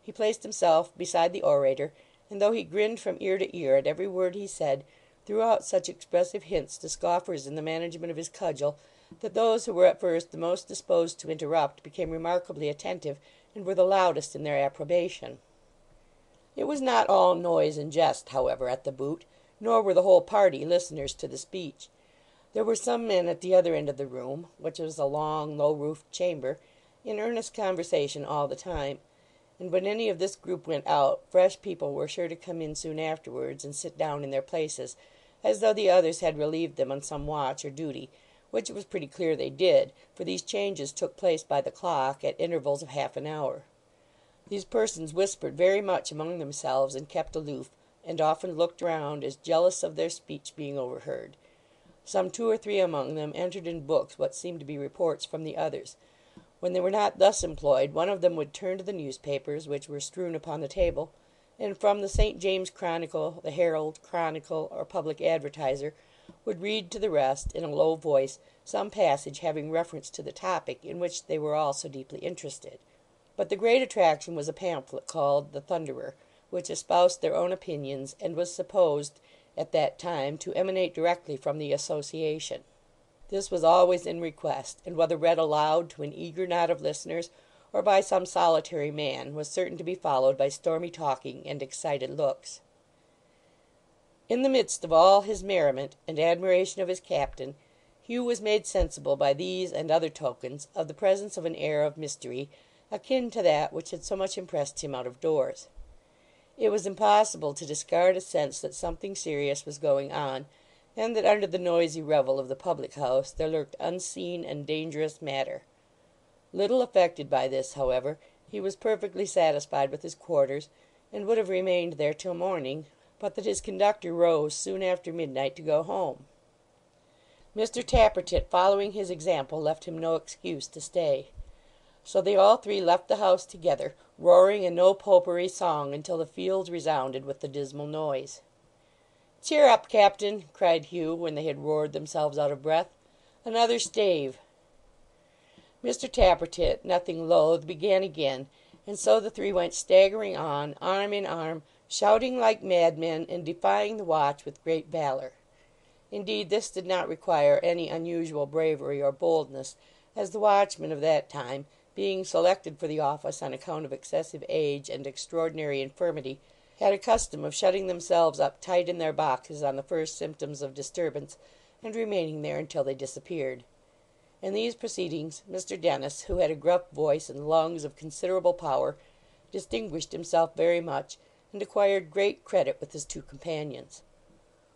he placed himself beside the orator, and though he grinned from ear to ear at every word he said, threw out such expressive hints to scoffers in the management of his cudgel, that those who were at first the most disposed to interrupt became remarkably attentive, and were the loudest in their approbation. It was not all noise and jest, however, at the boot, nor were the whole party listeners to the speech. There were some men at the other end of the room, which was a long, low-roofed chamber, in earnest conversation all the time, and when any of this group went out, fresh people were sure to come in soon afterwards and sit down in their places, as though the others had relieved them on some watch or duty, which it was pretty clear they did, for these changes took place by the clock at intervals of half an hour. These persons whispered very much among themselves, and kept aloof, and often looked round, as jealous of their speech being overheard. Some 2 or 3 among them entered in books what seemed to be reports from the others. When they were not thus employed, one of them would turn to the newspapers, which were strewn upon the table, and from the St. James Chronicle, the Herald, Chronicle, or Public Advertiser, would read to the rest, in a low voice, some passage having reference to the topic in which they were all so deeply interested. But the great attraction was a pamphlet called The Thunderer, which espoused their own opinions, and was supposed, at that time, to emanate directly from the association. This was always in request, and whether read aloud to an eager knot of listeners, or by some solitary man, was certain to be followed by stormy talking and excited looks. In the midst of all his merriment and admiration of his captain, Hugh was made sensible by these and other tokens of the presence of an air of mystery, akin to that which had so much impressed him out of doors. It was impossible to discard a sense that something serious was going on, and that under the noisy revel of the public-house there lurked unseen and dangerous matter. Little affected by this, however, he was perfectly satisfied with his quarters, and would have remained there till morning, but that his conductor rose soon after midnight to go home. Mr. Tappertit, following his example, left him no excuse to stay. So they all 3 left the house together, roaring a no-popery song until the fields resounded with the dismal noise. "Cheer up, captain!" cried Hugh, when they had roared themselves out of breath. "Another stave!" Mr. Tappertit, nothing loath, began again, and so the 3 went staggering on, arm in arm, shouting like madmen, and defying the watch with great valour. Indeed, this did not require any unusual bravery or boldness, as the watchmen of that time, being selected for the office on account of excessive age and extraordinary infirmity, had a custom of shutting themselves up tight in their boxes on the first symptoms of disturbance, and remaining there until they disappeared. In these proceedings Mr. Dennis, who had a gruff voice and lungs of considerable power, distinguished himself very much, and acquired great credit with his 2 companions.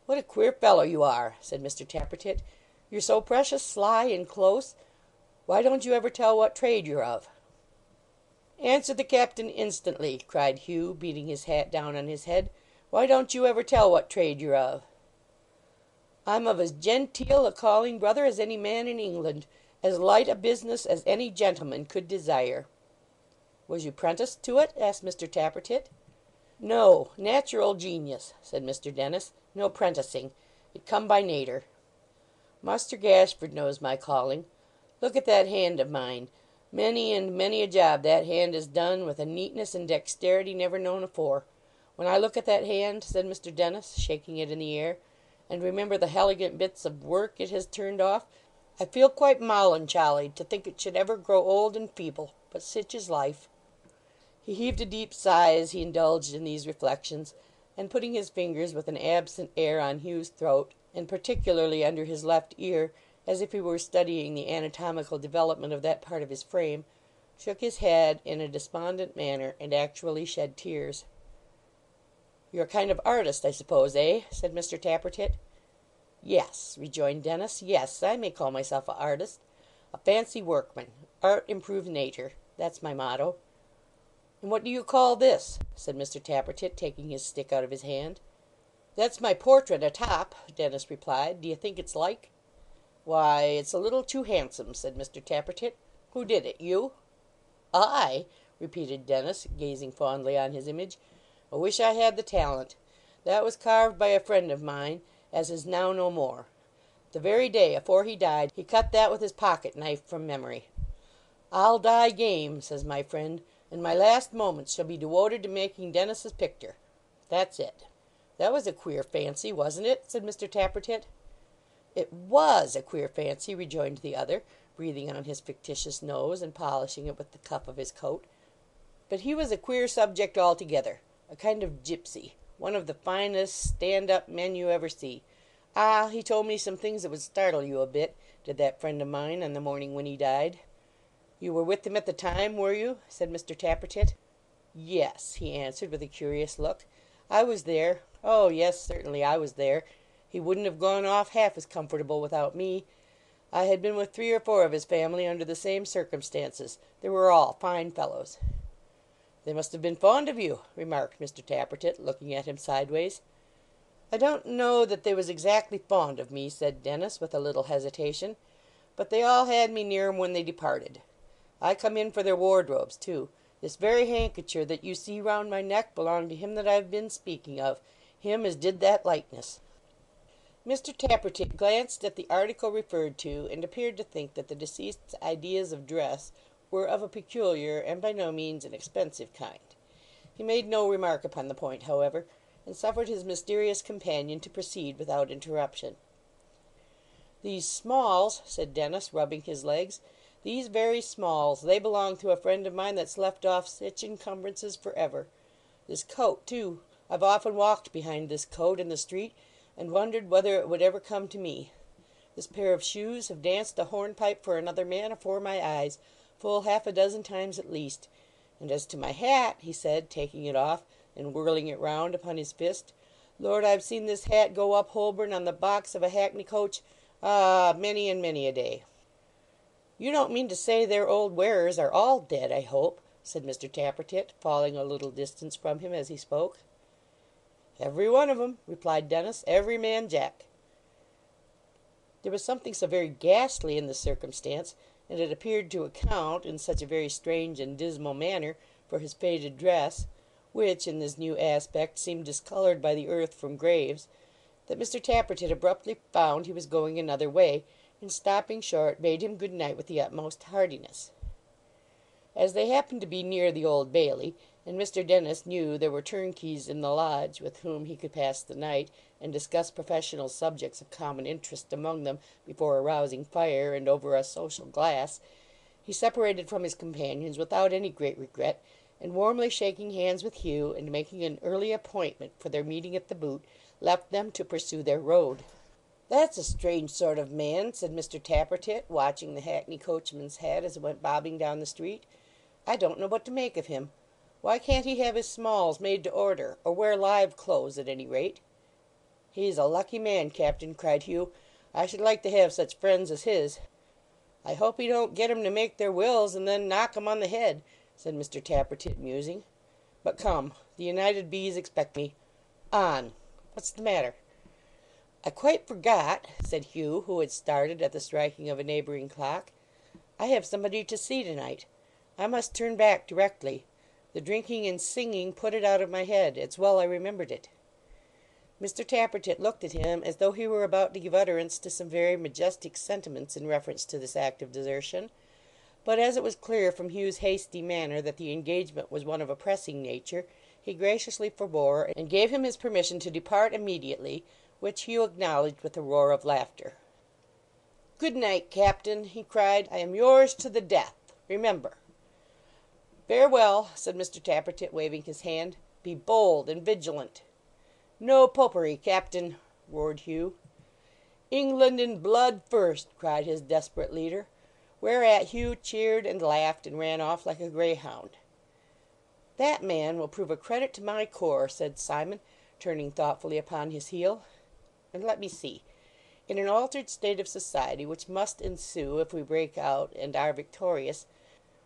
"What a queer fellow you are!" said Mr. Tappertit. "You're so precious sly and close. Why don't you ever tell what trade you're of?" "Answer the captain instantly!" cried Hugh, beating his hat down on his head. "Why don't you ever tell what trade you're of?" "I'm of as genteel a calling, brother, as any man in England; as light a business as any gentleman could desire." "Was you 'prenticed to it?" asked Mr. Tappertit. "No; natural genius," said Mr. Dennis. "No 'prenticing. It come by nater. Muster Gashford knows my calling. Look at that hand of mine. Many and many a job that hand has done, with a neatness and dexterity never known afore. When I look at that hand," said Mr. Dennis, shaking it in the air, "and remember the helegant bits of work it has turned off, I feel quite molloncholy to think it should ever grow old and feeble. But sich is life." He heaved a deep sigh as he indulged in these reflections, and putting his fingers with an absent air on Hugh's throat, and particularly under his left ear, as if he were studying the anatomical development of that part of his frame, shook his head in a despondent manner, and actually shed tears. "You're a kind of artist, I suppose, eh?" said Mr. Tappertit. "Yes," rejoined Dennis. "Yes, I may call myself a artist. A fancy workman. Art improves nater. That's my motto." "And what do you call this?" said Mr. Tappertit, taking his stick out of his hand. "That's my portrait atop," Dennis replied. "Do you think it's like?" "Why, it's a little too handsome," said Mr. Tappertit. "Who did it? You?" "I?" repeated Dennis, gazing fondly on his image. "I wish I had the talent. That was carved by a friend of mine, as is now no more. The very day afore he died, he cut that with his pocket knife from memory. 'I'll die game,' says my friend, and my last moments shall be dewoted to making Dennis's picter. That's it." "That was a queer fancy, wasn't it?" said Mr. Tappertit. "It was a queer fancy," rejoined the other, breathing on his fictitious nose, and polishing it with the cuff of his coat. "But he was a queer subject altogether. A kind of gipsy. One of the finest stand-up men you ever see. Ah, he told me some things that would startle you a bit, did that friend of mine, on the morning when he died." "You were with him at the time, were you?" said Mr. Tappertit. "Yes," he answered, with a curious look. "I was there. Oh, yes, certainly I was there. He wouldn't have gone off half as comfortable without me. I had been with 3 or 4 of his family under the same circumstances. They were all fine fellows." "They must have been fond of you," remarked Mr. Tappertit, looking at him sideways. "I don't know that they was exactly fond of me," said Dennis, with a little hesitation. "But they all had me near 'em when they departed. I come in for their wardrobes, too. This very handkercher that you see round my neck belonged to him that I've been speaking of, him as did that likeness." Mr. Tappertit glanced at the article referred to, and appeared to think that the deceased's ideas of dress were of a peculiar and by no means an expensive kind. He made no remark upon the point, however, and suffered his mysterious companion to proceed without interruption. "These Smalls," said Dennis, rubbing his legs, "these very Smalls, they belong to a friend of mine that's left off sich encumbrances for ever. This coat, too. I've often walked behind this coat in the street, and wondered whether it would ever come to me. This pair of shoes have danced a hornpipe for another man afore my eyes, full half a dozen times at least. And as to my hat," he said, taking it off, and whirling it round upon his fist, "Lord, I've seen this hat go up Holborn on the box of a hackney coach, many and many a day." "You don't mean to say their old wearers are all dead, I hope?" said Mr. Tappertit, falling a little distance from him as he spoke. "Every one of 'em," replied Dennis. "Every man jack." There was something so very ghastly in the circumstance, and it appeared to account, in such a very strange and dismal manner, for his faded dress, which, in this new aspect, seemed discoloured by the earth from graves, that Mr. Tappertit abruptly found he was going another way, and, stopping short, bade him good night with the utmost heartiness. As they happened to be near the Old Bailey, and Mr. Dennis knew there were turnkeys in the lodge with whom he could pass the night, and discuss professional subjects of common interest among them before a rousing fire and over a social glass, he separated from his companions without any great regret, and, warmly shaking hands with Hugh, and making an early appointment for their meeting at the Boot, left them to pursue their road. "That's a strange sort of man," said Mr. Tappertit, watching the hackney coachman's head as it went bobbing down the street. "I don't know what to make of him. Why can't he have his Smalls made to order, or wear live clothes at any rate?" "He's a lucky man, Captain," cried Hugh. "I should like to have such friends as his." "I hope he don't get 'em to make their wills, and then knock 'em on the head," said Mr. Tappertit, musing. "But come, the United B.'s expect me. On! What's the matter?" "I quite forgot," said Hugh, who had started at the striking of a neighbouring clock. "I have somebody to see to-night. I must turn back directly. The drinking and singing put it out of my head. It's well I remembered it." Mr. Tappertit looked at him as though he were about to give utterance to some very majestic sentiments in reference to this act of desertion; but as it was clear from Hugh's hasty manner that the engagement was one of a pressing nature, he graciously forbore, and gave him his permission to depart immediately, which Hugh acknowledged with a roar of laughter. "Good night, Captain," he cried. "I am yours to the death, remember." "Farewell," said Mr. Tappertit, waving his hand. "Be bold and vigilant." "No popery, Captain," roared Hugh. "England in blood first," cried his desperate leader; whereat Hugh cheered and laughed, and ran off like a greyhound. "That man will prove a credit to my corps," said Simon, turning thoughtfully upon his heel. "And let me see. In an altered state of society, which must ensue if we break out and are victorious,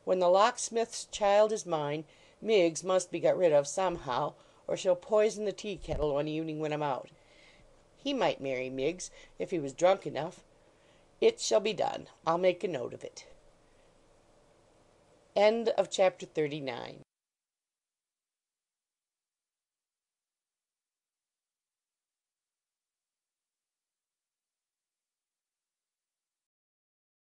when the locksmith's child is mine, Miggs must be got rid of somehow, or she'll poison the tea kettle one evening when I'm out. He might marry Miggs, if he was drunk enough. It shall be done. I'll make a note of it." Chapter 39